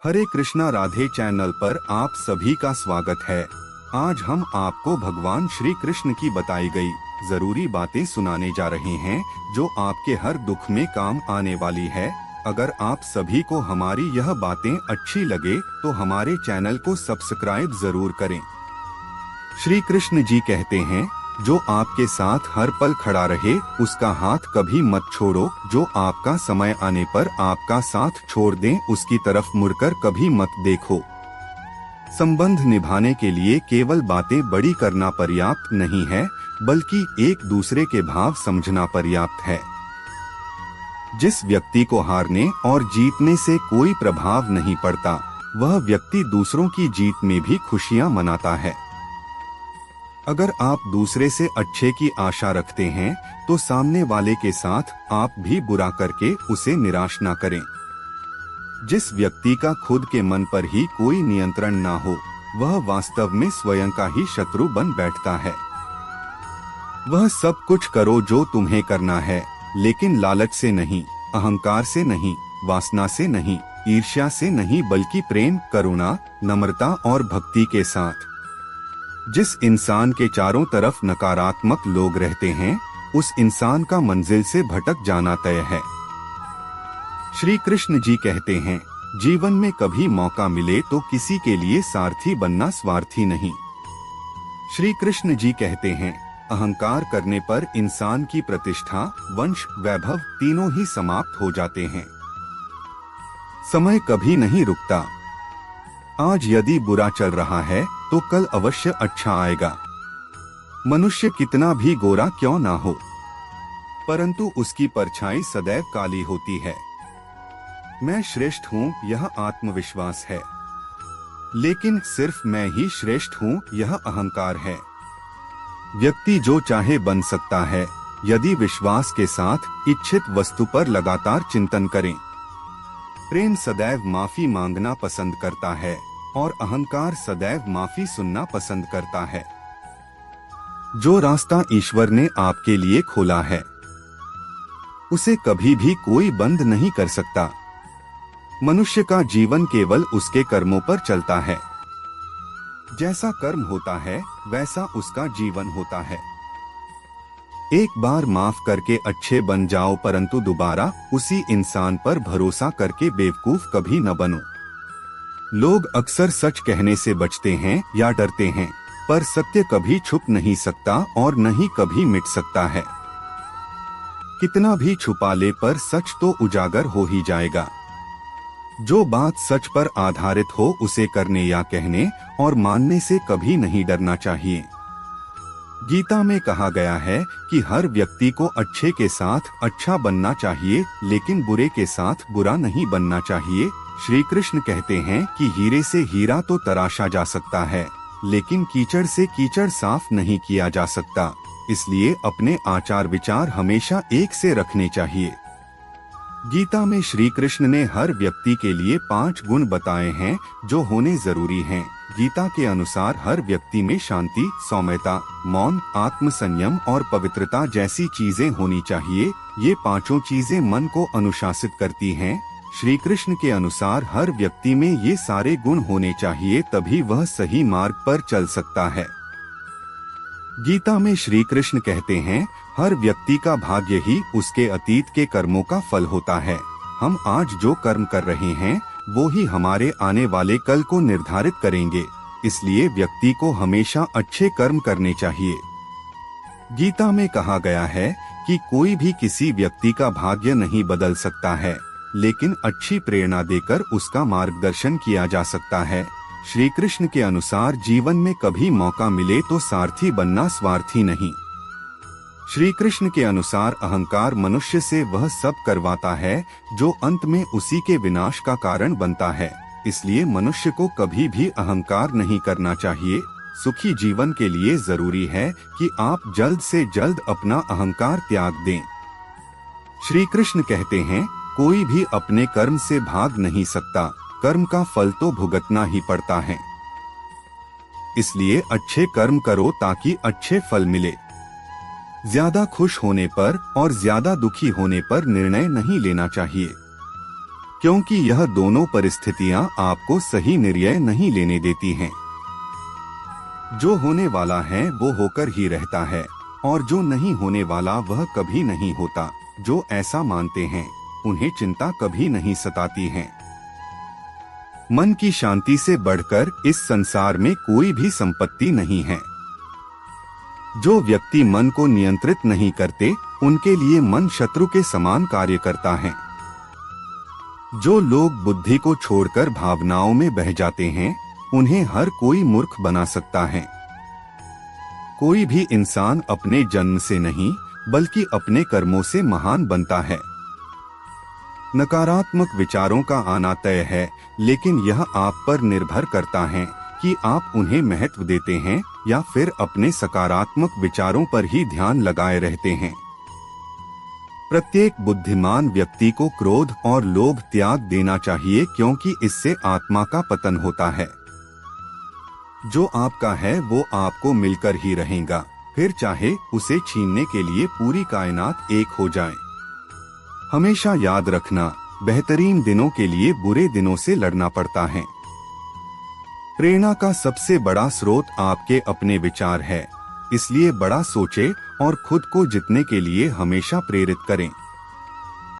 हरे Krishna Radhe channel पर आप सभी का स्वागत है। आज हम आपको भगवान श्री कृष्ण की बताई गई जरूरी बातें सुनाने जा रहे हैं जो आपके हर दुख में काम आने वाली है। अगर आप सभी को हमारी यह बातें अच्छी लगे तो हमारे चैनल को सब्सक्राइब जरूर करें। श्री कृष्ण जी कहते हैं, जो आपके साथ हर पल खड़ा रहे उसका हाथ कभी मत छोड़ो। जो आपका समय आने पर आपका साथ छोड़ दे उसकी तरफ मुड़कर कभी मत देखो। संबंध निभाने के लिए केवल बातें बड़ी करना पर्याप्त नहीं है, बल्कि एक दूसरे के भाव समझना पर्याप्त है। जिस व्यक्ति को हारने और जीतने से कोई प्रभाव नहीं पड़ता, वह व्यक्ति दूसरों की जीत में भी खुशियां मनाता है। अगर आप दूसरे से अच्छे की आशा रखते हैं तो सामने वाले के साथ आप भी बुरा करके उसे निराश ना करें। जिस व्यक्ति का खुद के मन पर ही कोई नियंत्रण ना हो, वह वास्तव में स्वयं का ही शत्रु बन बैठता है। वह सब कुछ करो जो तुम्हें करना है, लेकिन लालच से नहीं, अहंकार से नहीं, वासना से नहीं, ईर्ष्या से नहीं, बल्कि प्रेम, करुणा, नम्रता और भक्ति के साथ। जिस इंसान के चारों तरफ नकारात्मक लोग रहते हैं, उस इंसान का मंजिल से भटक जाना तय है। श्री कृष्ण जी कहते हैं, जीवन में कभी मौका मिले तो किसी के लिए सारथी बनना स्वार्थी नहीं। श्री कृष्ण जी कहते हैं, अहंकार करने पर इंसान की प्रतिष्ठा, वंश, वैभव तीनों ही समाप्त हो जाते हैं। समय कभी नहीं रुकता। आज यदि बुरा चल रहा है तो कल अवश्य अच्छा आएगा। मनुष्य कितना भी गोरा क्यों ना हो, परंतु उसकी परछाई सदैव काली होती है। मैं श्रेष्ठ हूँ, यह आत्मविश्वास है, लेकिन सिर्फ मैं ही श्रेष्ठ हूँ, यह अहंकार है। व्यक्ति जो चाहे बन सकता है, यदि विश्वास के साथ इच्छित वस्तु पर लगातार चिंतन करें। प्रेम सदैव माफी मांगना पसंद करता है और अहंकार सदैव माफी सुनना पसंद करता है। जो रास्ता ईश्वर ने आपके लिए खोला है, उसे कभी भी कोई बंद नहीं कर सकता। मनुष्य का जीवन केवल उसके कर्मों पर चलता है। जैसा कर्म होता है वैसा उसका जीवन होता है। एक बार माफ करके अच्छे बन जाओ, परंतु दोबारा उसी इंसान पर भरोसा करके बेवकूफ कभी न बनो। लोग अक्सर सच कहने से बचते हैं या डरते हैं, पर सत्य कभी छुप नहीं सकता और न ही कभी मिट सकता है। कितना भी छुपा ले पर सच तो उजागर हो ही जाएगा। जो बात सच पर आधारित हो उसे करने या कहने और मानने से कभी नहीं डरना चाहिए। गीता में कहा गया है कि हर व्यक्ति को अच्छे के साथ अच्छा बनना चाहिए, लेकिन बुरे के साथ बुरा नहीं बनना चाहिए। श्री कृष्ण कहते हैं कि हीरे से हीरा तो तराशा जा सकता है, लेकिन कीचड़ से कीचड़ साफ नहीं किया जा सकता। इसलिए अपने आचार विचार हमेशा एक से रखने चाहिए। गीता में श्री कृष्ण ने हर व्यक्ति के लिए 5 गुण बताए हैं जो होने जरूरी हैं। गीता के अनुसार हर व्यक्ति में शांति, सौम्यता, मौन, आत्मसंयम और पवित्रता जैसी चीजें होनी चाहिए। ये 5 चीजें मन को अनुशासित करती हैं। श्री कृष्ण के अनुसार हर व्यक्ति में ये सारे गुण होने चाहिए, तभी वह सही मार्ग पर चल सकता है। गीता में श्री कृष्ण कहते हैं, हर व्यक्ति का भाग्य ही उसके अतीत के कर्मों का फल होता है। हम आज जो कर्म कर रहे हैं वो ही हमारे आने वाले कल को निर्धारित करेंगे। इसलिए व्यक्ति को हमेशा अच्छे कर्म करने चाहिए। गीता में कहा गया है कि कोई भी किसी व्यक्ति का भाग्य नहीं बदल सकता है, लेकिन अच्छी प्रेरणा देकर उसका मार्गदर्शन किया जा सकता है। श्री कृष्ण के अनुसार जीवन में कभी मौका मिले तो सारथी बनना स्वार्थी नहीं। श्री कृष्ण के अनुसार अहंकार मनुष्य से वह सब करवाता है जो अंत में उसी के विनाश का कारण बनता है। इसलिए मनुष्य को कभी भी अहंकार नहीं करना चाहिए। सुखी जीवन के लिए जरूरी है कि आप जल्द से जल्द अपना अहंकार त्याग दें। श्री कृष्ण कहते हैं, कोई भी अपने कर्म से भाग नहीं सकता, कर्म का फल तो भुगतना ही पड़ता है। इसलिए अच्छे कर्म करो ताकि अच्छे फल मिले। ज्यादा खुश होने पर और ज्यादा दुखी होने पर निर्णय नहीं लेना चाहिए। क्योंकि यह दोनों परिस्थितियां आपको सही निर्णय नहीं लेने देती हैं। जो होने वाला है वो होकर ही रहता है और जो नहीं होने वाला वह कभी नहीं होता। जो ऐसा मानते हैं उन्हें चिंता कभी नहीं सताती है। मन की शांति से बढ़कर इस संसार में कोई भी संपत्ति नहीं है। जो व्यक्ति मन को नियंत्रित नहीं करते उनके लिए मन शत्रु के समान कार्य करता है। जो लोग बुद्धि को छोड़कर भावनाओं में बह जाते हैं उन्हें हर कोई मूर्ख बना सकता है। कोई भी इंसान अपने जन्म से नहीं बल्कि अपने कर्मों से महान बनता है। नकारात्मक विचारों का आना तय है, लेकिन यह आप पर निर्भर करता है कि आप उन्हें महत्व देते हैं या फिर अपने सकारात्मक विचारों पर ही ध्यान लगाए रहते हैं। प्रत्येक बुद्धिमान व्यक्ति को क्रोध और लोभ त्याग देना चाहिए, क्योंकि इससे आत्मा का पतन होता है। जो आपका है वो आपको मिलकर ही रहेगा, फिर चाहे उसे छीनने के लिए पूरी कायनात एक हो जाए। हमेशा याद रखना, बेहतरीन दिनों के लिए बुरे दिनों से लड़ना पड़ता है। प्रेरणा का सबसे बड़ा स्रोत आपके अपने विचार है, इसलिए बड़ा सोचें और खुद को जीतने के लिए हमेशा प्रेरित करें।